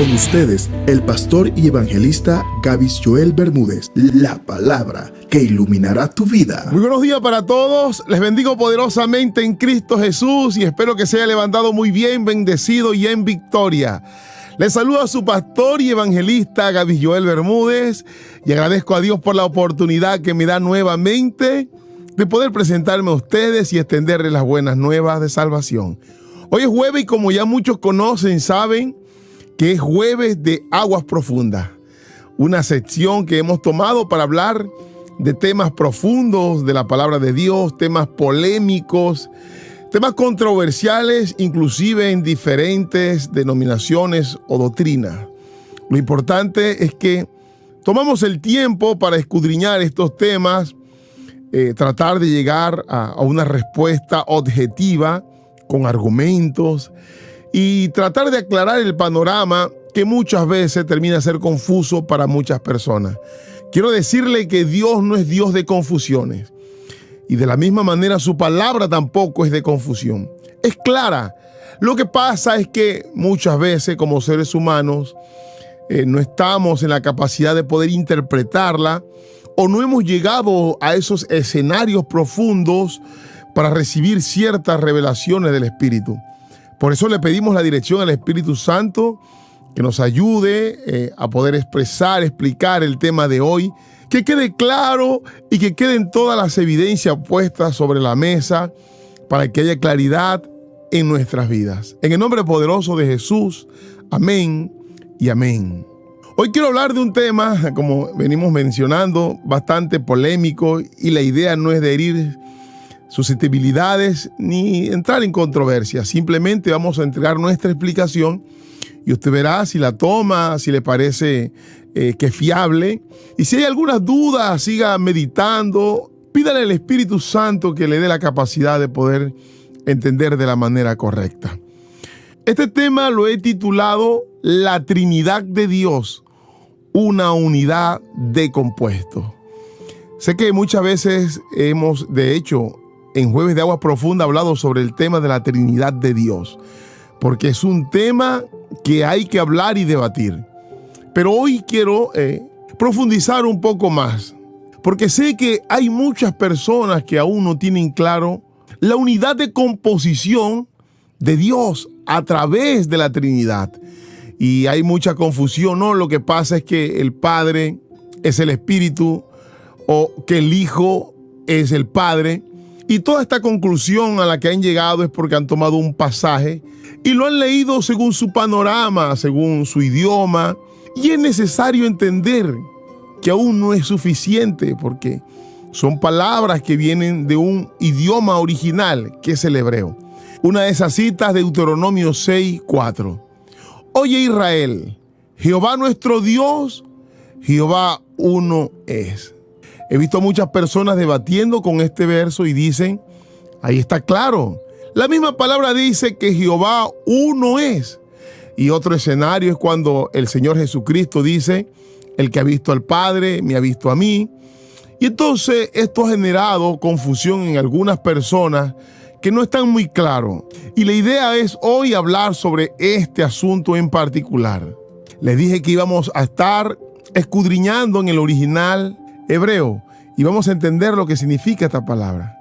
Con ustedes, el pastor y evangelista Gavis Joel Bermúdez, la palabra que iluminará tu vida. Muy buenos días para todos, les bendigo poderosamente en Cristo Jesús y espero que se haya levantado muy bien, bendecido y en victoria. Les saludo a su pastor y evangelista Gavis Joel Bermúdez y agradezco a Dios por la oportunidad que me da nuevamente de poder presentarme a ustedes y extenderles las buenas nuevas de salvación. Hoy es jueves y como ya muchos conocen, saben que es jueves de Aguas Profundas, una sección que hemos tomado para hablar de temas profundos de la palabra de Dios, temas polémicos, temas controversiales, inclusive en diferentes denominaciones o doctrinas. Lo importante es que tomamos el tiempo para escudriñar estos temas, tratar de llegar a una respuesta objetiva con argumentos y tratar de aclarar el panorama que muchas veces termina de ser confuso para muchas personas. Quiero decirle que Dios no es Dios de confusiones y de la misma manera su palabra tampoco es de confusión. Es clara. Lo que pasa es que muchas veces como seres humanos no estamos en la capacidad de poder interpretarla o no hemos llegado a esos escenarios profundos para recibir ciertas revelaciones del Espíritu. Por eso le pedimos la dirección al Espíritu Santo que nos ayude a poder explicar el tema de hoy, que quede claro y que queden todas las evidencias puestas sobre la mesa para que haya claridad en nuestras vidas. En el nombre poderoso de Jesús, amén y amén. Hoy quiero hablar de un tema, como venimos mencionando, bastante polémico y la idea no es de herir susceptibilidades ni entrar en controversia. Simplemente vamos a entregar nuestra explicación y usted verá si la toma, si le parece que es fiable. Y si hay algunas dudas, siga meditando. Pídale al Espíritu Santo que le dé la capacidad de poder entender de la manera correcta. Este tema lo he titulado La Trinidad de Dios, una unidad de compuesto. Sé que muchas veces hemos, de hecho, en Jueves de Aguas Profundas hablado sobre el tema de la Trinidad de Dios, porque es un tema que hay que hablar y debatir. Pero hoy quiero profundizar un poco más, porque sé que hay muchas personas que aún no tienen claro la unidad de composición de Dios a través de la Trinidad. Y hay mucha confusión, ¿no? Lo que pasa es que el Padre es el Espíritu o que el Hijo es el Padre. Y toda esta conclusión a la que han llegado es porque han tomado un pasaje y lo han leído según su panorama, según su idioma. Y es necesario entender que aún no es suficiente porque son palabras que vienen de un idioma original, que es el hebreo. Una de esas citas de Deuteronomio 6:4. Oye Israel, Jehová nuestro Dios, Jehová uno es. He visto muchas personas debatiendo con este verso y dicen, ahí está claro. La misma palabra dice que Jehová uno es. Y otro escenario es cuando el Señor Jesucristo dice, el que ha visto al Padre, me ha visto a mí. Y entonces esto ha generado confusión en algunas personas que no están muy claros. Y la idea es hoy hablar sobre este asunto en particular. Les dije que íbamos a estar escudriñando en el original hebreo y vamos a entender lo que significa esta palabra.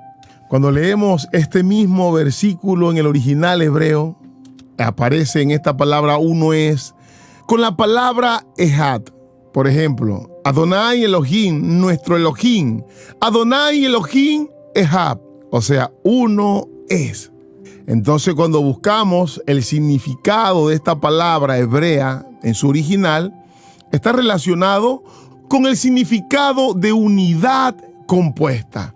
Cuando leemos este mismo versículo en el original hebreo, aparece en esta palabra uno es, con la palabra Ejad. Por ejemplo, Adonai Elohim, nuestro Elohim. Adonai Elohim Ejad, o sea, uno es. Entonces, cuando buscamos el significado de esta palabra hebrea en su original, está relacionado con el significado de unidad compuesta.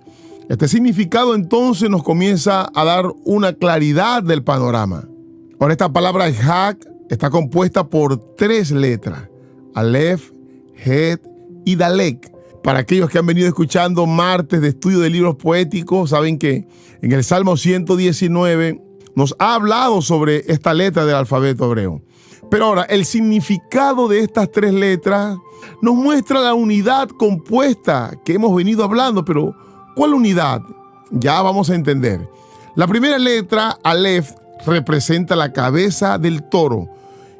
Este significado entonces nos comienza a dar una claridad del panorama. Ahora esta palabra Ejad está compuesta por 3 letras, Aleph, Het y Dalek. Para aquellos que han venido escuchando martes de estudio de libros poéticos, saben que en el Salmo 119 nos ha hablado sobre esta letra del alfabeto hebreo. Pero ahora, el significado de estas 3 letras nos muestra la unidad compuesta que hemos venido hablando. Pero, ¿cuál unidad? Ya vamos a entender. La primera letra, Aleph, representa la cabeza del toro,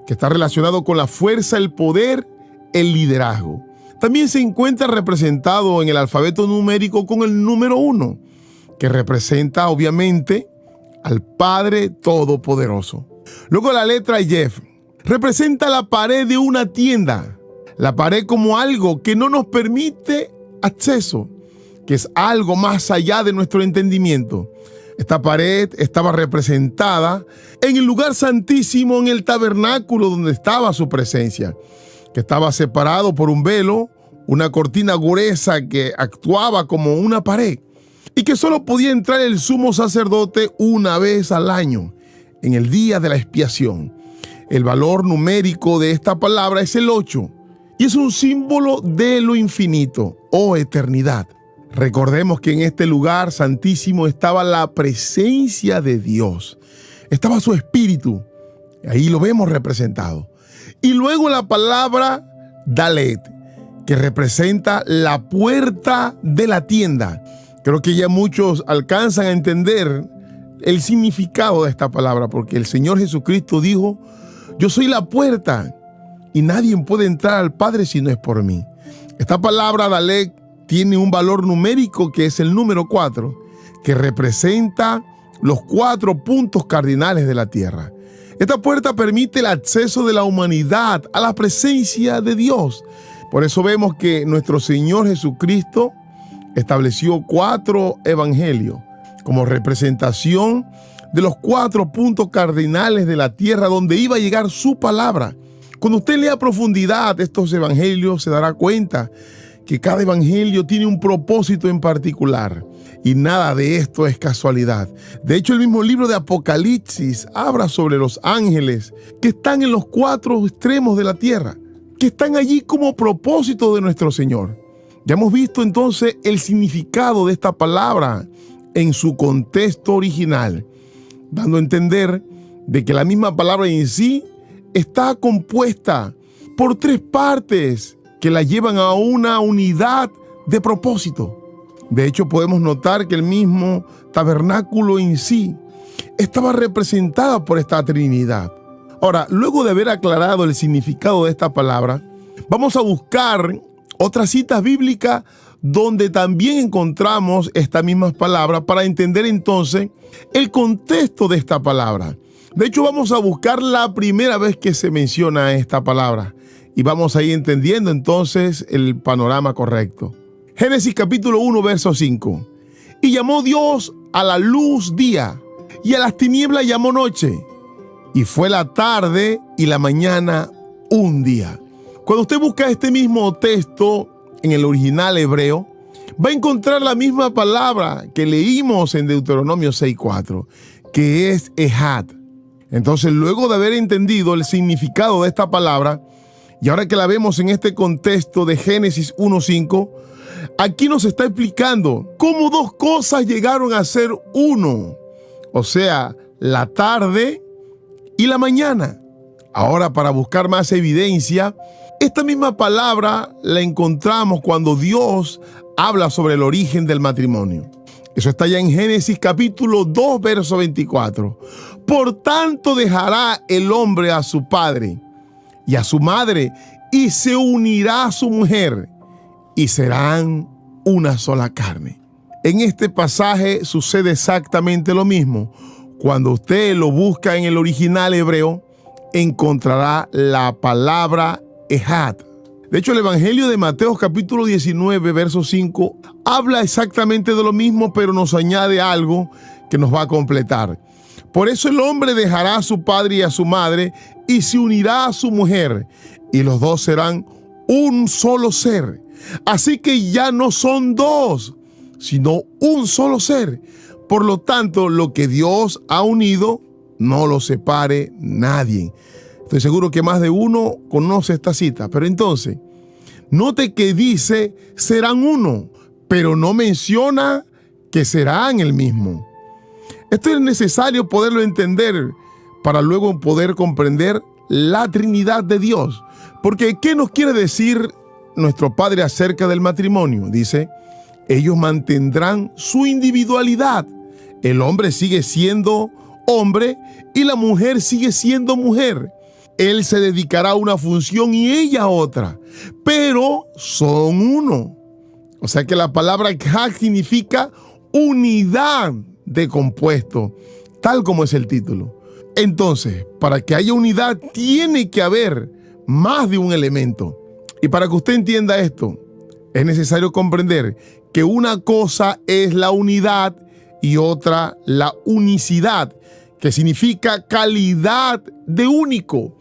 que está relacionado con la fuerza, el poder, el liderazgo. También se encuentra representado en el alfabeto numérico con el número 1, que representa obviamente al Padre Todopoderoso. Luego la letra Yef representa la pared de una tienda, la pared como algo que no nos permite acceso, que es algo más allá de nuestro entendimiento. Esta pared estaba representada en el lugar santísimo, en el tabernáculo donde estaba su presencia, que estaba separado por un velo, una cortina gruesa que actuaba como una pared, y que solo podía entrar el sumo sacerdote una vez al año, en el día de la expiación. El valor numérico de esta palabra es el 8, y es un símbolo de lo infinito o eternidad. Recordemos que en este lugar santísimo estaba la presencia de Dios, estaba su espíritu, ahí lo vemos representado. Y luego la palabra Dalet, que representa la puerta de la tienda. Creo que ya muchos alcanzan a entender el significado de esta palabra, porque el Señor Jesucristo dijo: yo soy la puerta y nadie puede entrar al Padre si no es por mí. Esta palabra Dalet tiene un valor numérico que es el número 4, que representa los 4 puntos cardinales de la tierra. Esta puerta permite el acceso de la humanidad a la presencia de Dios. Por eso vemos que nuestro Señor Jesucristo estableció 4 evangelios como representación de los 4 puntos cardinales de la tierra donde iba a llegar su palabra. Cuando usted lea a profundidad estos evangelios, se dará cuenta que cada evangelio tiene un propósito en particular y nada de esto es casualidad. De hecho, el mismo libro de Apocalipsis habla sobre los ángeles que están en los 4 extremos de la tierra, que están allí como propósito de nuestro Señor. Ya hemos visto entonces el significado de esta palabra en su contexto original, dando a entender de que la misma palabra en sí está compuesta por 3 partes que la llevan a una unidad de propósito. De hecho, podemos notar que el mismo tabernáculo en sí estaba representada por esta Trinidad. Ahora, luego de haber aclarado el significado de esta palabra, vamos a buscar otras citas bíblicas donde también encontramos estas mismas palabras para entender entonces el contexto de esta palabra. De hecho, vamos a buscar la primera vez que se menciona esta palabra y vamos a ir entendiendo entonces el panorama correcto. Génesis capítulo 1, verso 5. Y llamó Dios a la luz día, y a las tinieblas llamó noche. Y fue la tarde y la mañana un día. Cuando usted busca este mismo texto en el original hebreo, va a encontrar la misma palabra que leímos en Deuteronomio 6:4, que es Ejad. Entonces, luego de haber entendido el significado de esta palabra, y ahora que la vemos en este contexto de Génesis 1:5, aquí nos está explicando cómo 2 cosas llegaron a ser uno, o sea, la tarde y la mañana. Ahora, para buscar más evidencia, esta misma palabra la encontramos cuando Dios habla sobre el origen del matrimonio. Eso está ya en Génesis capítulo 2, verso 24. Por tanto dejará el hombre a su padre y a su madre, y se unirá a su mujer, y serán una sola carne. En este pasaje sucede exactamente lo mismo. Cuando usted lo busca en el original hebreo, encontrará la palabra Ejad. De hecho, el Evangelio de Mateo capítulo 19, verso 5, habla exactamente de lo mismo, pero nos añade algo que nos va a completar. Por eso el hombre dejará a su padre y a su madre y se unirá a su mujer, y los 2 serán un solo ser. Así que ya no son 2, sino un solo ser. Por lo tanto, lo que Dios ha unido, no lo separe nadie. Estoy seguro que más de uno conoce esta cita. Pero entonces, note que dice serán uno, pero no menciona que serán el mismo. Esto es necesario poderlo entender para luego poder comprender la Trinidad de Dios. Porque, ¿qué nos quiere decir nuestro Padre acerca del matrimonio? Dice, ellos mantendrán su individualidad. El hombre sigue siendo hombre y la mujer sigue siendo mujer. Él se dedicará a una función y ella a otra, pero son uno. O sea que la palabra ejad significa unidad de compuesto, tal como es el título. Entonces, para que haya unidad tiene que haber más de un elemento. Y para que usted entienda esto, es necesario comprender que una cosa es la unidad y otra la unicidad, que significa calidad de único.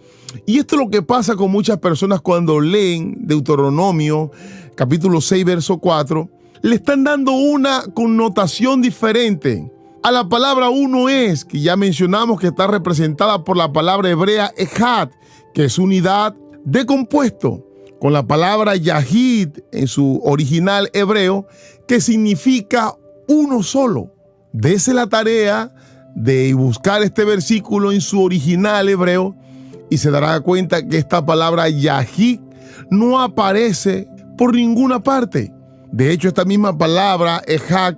Y esto es lo que pasa con muchas personas cuando leen Deuteronomio, capítulo 6, verso 4. Le están dando una connotación diferente. A la palabra uno es, que ya mencionamos que está representada por la palabra hebrea ejad, que es unidad de compuesto, con la palabra yahid en su original hebreo, que significa uno solo. Dese la tarea de buscar este versículo en su original hebreo y se dará cuenta que esta palabra yahid no aparece por ninguna parte. De hecho, esta misma palabra ejad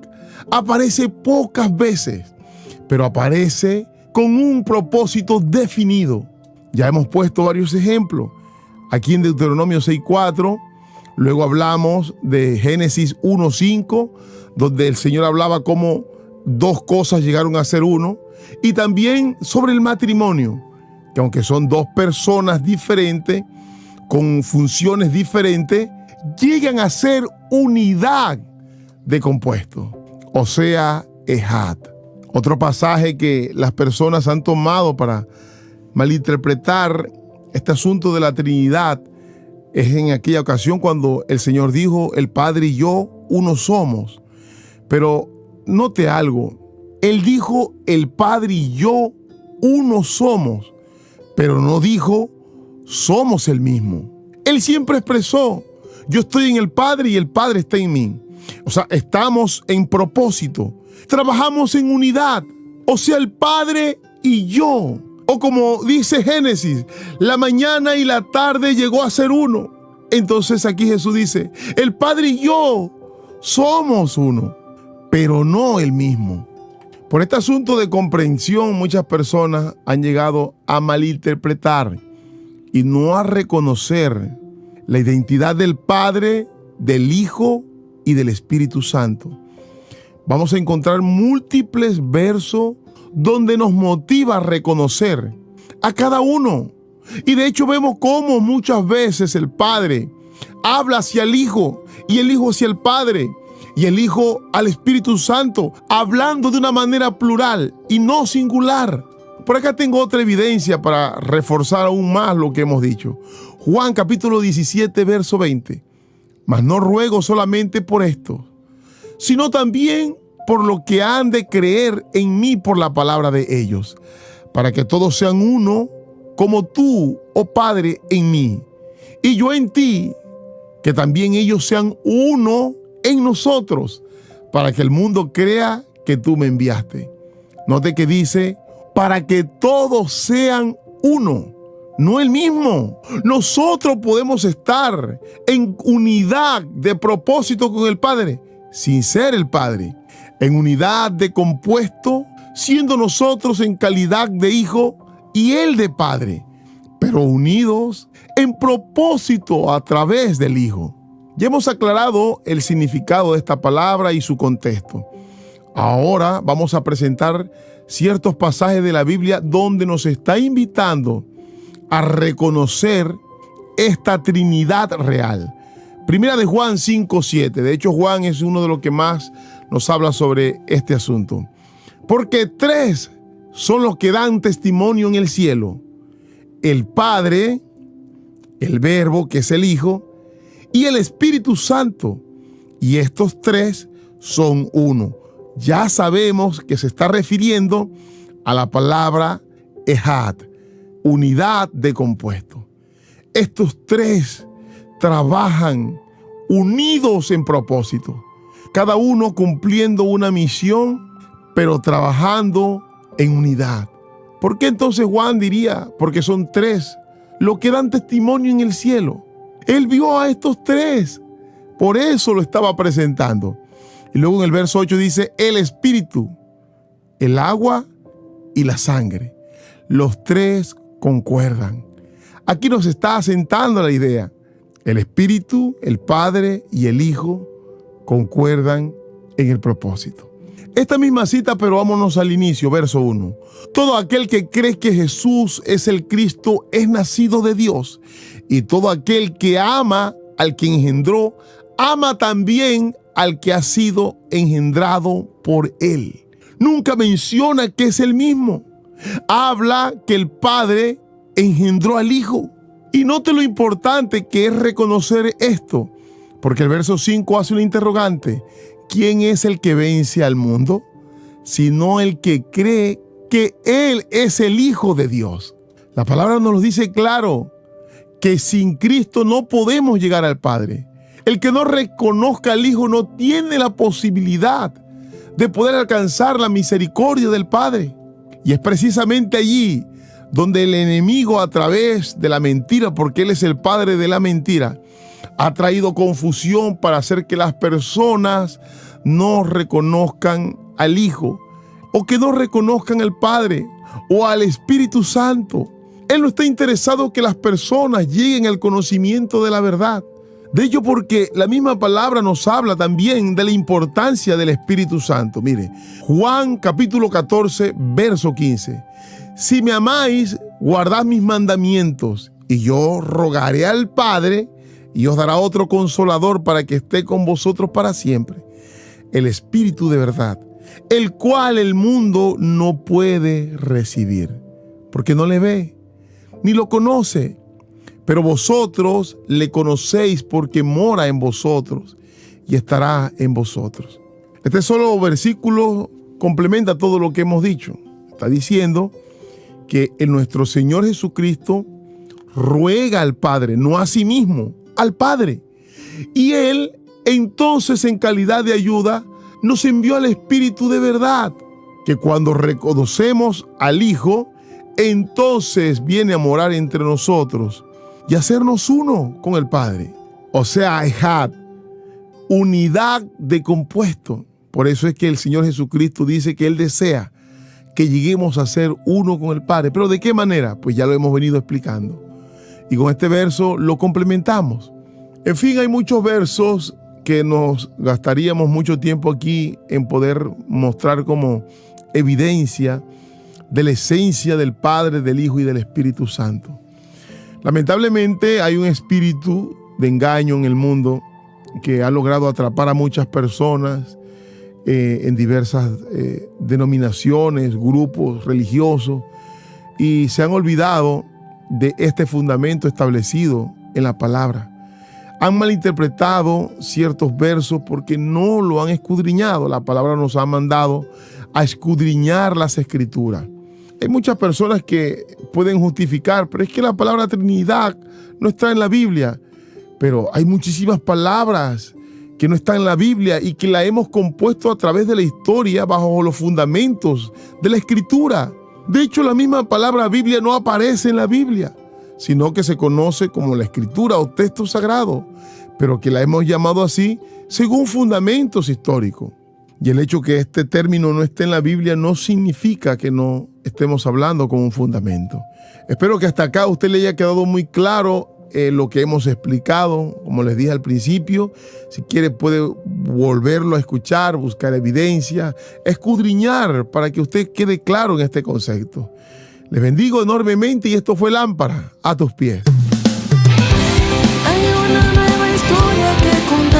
aparece pocas veces, pero aparece con un propósito definido. Ya hemos puesto varios ejemplos. Aquí en Deuteronomio 6:4, luego hablamos de Génesis 1:5, donde el Señor hablaba cómo dos cosas llegaron a ser uno, y también sobre el matrimonio, que aunque son dos personas diferentes, con funciones diferentes, llegan a ser unidad de compuesto, o sea, ejad. Otro pasaje que las personas han tomado para malinterpretar este asunto de la Trinidad es en aquella ocasión cuando el Señor dijo, el Padre y yo uno somos. Pero note algo, Él dijo, el Padre y yo uno somos, pero no dijo, somos el mismo. Él siempre expresó, yo estoy en el Padre y el Padre está en mí. O sea, estamos en propósito, trabajamos en unidad, o sea, el Padre y yo. O como dice Génesis, la mañana y la tarde llegó a ser uno. Entonces aquí Jesús dice, el Padre y yo somos uno, pero no el mismo. Por este asunto de comprensión, muchas personas han llegado a malinterpretar y no a reconocer la identidad del Padre, del Hijo y del Espíritu Santo. Vamos a encontrar múltiples versos donde nos motiva a reconocer a cada uno. Y de hecho vemos cómo muchas veces el Padre habla hacia el Hijo y el Hijo hacia el Padre y el Hijo al Espíritu Santo, hablando de una manera plural y no singular. Por acá tengo otra evidencia para reforzar aún más lo que hemos dicho. Juan capítulo 17, verso 20. Mas no ruego solamente por esto, sino también por lo que han de creer en mí por la palabra de ellos, para que todos sean uno, como tú, oh Padre, en mí, y yo en ti, que también ellos sean uno en nosotros, para que el mundo crea que tú me enviaste. Note que dice, para que todos sean uno, no el mismo. Nosotros podemos estar en unidad de propósito con el Padre, sin ser el Padre, en unidad de compuesto, siendo nosotros en calidad de hijo y él de padre, pero unidos en propósito a través del Hijo. Ya hemos aclarado el significado de esta palabra y su contexto. Ahora vamos a presentar ciertos pasajes de la Biblia donde nos está invitando a reconocer esta Trinidad real. Primera de Juan 5:7. De hecho, Juan es uno de los que más nos habla sobre este asunto. Porque tres son los que dan testimonio en el cielo: el Padre, el Verbo, que es el Hijo, y el Espíritu Santo. Y estos tres son uno. Ya sabemos que se está refiriendo a la palabra ejad, unidad de compuesto. Estos tres trabajan unidos en propósito, cada uno cumpliendo una misión, pero trabajando en unidad. ¿Por qué entonces Juan diría? Porque son tres los que dan testimonio en el cielo. Él vio a estos tres, por eso lo estaba presentando. Y luego en el verso 8 dice, el Espíritu, el agua y la sangre. Los tres concuerdan. Aquí nos está asentando la idea. El Espíritu, el Padre y el Hijo concuerdan en el propósito. Esta misma cita, pero vámonos al inicio, verso 1. Todo aquel que cree que Jesús es el Cristo es nacido de Dios, y todo aquel que ama al que engendró, ama también al que ha sido engendrado por él. Nunca menciona que es el mismo. Habla que el Padre engendró al Hijo. Y note lo importante que es reconocer esto, porque el verso 5 hace una interrogante. ¿Quién es el que vence al mundo? Sino el que cree que Él es el Hijo de Dios. La palabra nos lo dice claro, que sin Cristo no podemos llegar al Padre. El que no reconozca al Hijo no tiene la posibilidad de poder alcanzar la misericordia del Padre. Y es precisamente allí donde el enemigo, a través de la mentira, porque él es el padre de la mentira, ha traído confusión para hacer que las personas no reconozcan al Hijo, o que no reconozcan al Padre o al Espíritu Santo. Él no está interesado que las personas lleguen al conocimiento de la verdad. De ello, porque la misma palabra nos habla también de la importancia del Espíritu Santo. Mire, Juan capítulo 14, verso 15. Si me amáis, guardad mis mandamientos, y yo rogaré al Padre, y os dará otro consolador para que esté con vosotros para siempre, el Espíritu de verdad, el cual el mundo no puede recibir, porque no le ve, ni lo conoce. Pero vosotros le conocéis porque mora en vosotros y estará en vosotros. Este solo versículo complementa todo lo que hemos dicho. Está diciendo que en nuestro Señor Jesucristo ruega al Padre, no a sí mismo, al Padre. Y Él, entonces, en calidad de ayuda, nos envió al Espíritu de verdad, que cuando reconocemos al Hijo, entonces viene a morar entre nosotros y hacernos uno con el Padre. O sea, ejad, unidad de compuesto. Por eso es que el Señor Jesucristo dice que Él desea que lleguemos a ser uno con el Padre. ¿Pero de qué manera? Pues ya lo hemos venido explicando. Y con este verso lo complementamos. En fin, hay muchos versos que nos gastaríamos mucho tiempo aquí en poder mostrar como evidencia de la esencia del Padre, del Hijo y del Espíritu Santo. Lamentablemente hay un espíritu de engaño en el mundo que ha logrado atrapar a muchas personas en diversas denominaciones, grupos religiosos, y se han olvidado de este fundamento establecido en la palabra. Han malinterpretado ciertos versos porque no lo han escudriñado. La palabra nos ha mandado a escudriñar las Escrituras. Hay muchas personas que pueden justificar, pero es que la palabra Trinidad no está en la Biblia. Pero hay muchísimas palabras que no están en la Biblia y que la hemos compuesto a través de la historia bajo los fundamentos de la Escritura. De hecho, la misma palabra Biblia no aparece en la Biblia, sino que se conoce como la Escritura o texto sagrado, pero que la hemos llamado así según fundamentos históricos. Y el hecho que este término no esté en la Biblia no significa que no estemos hablando con un fundamento. Espero que hasta acá a usted le haya quedado muy claro lo que hemos explicado. Como les dije al principio, si quiere puede volverlo a escuchar, buscar evidencia, escudriñar para que usted quede claro en este concepto. Les bendigo enormemente y esto fue Lámpara a tus pies. Hay una nueva historia que contar.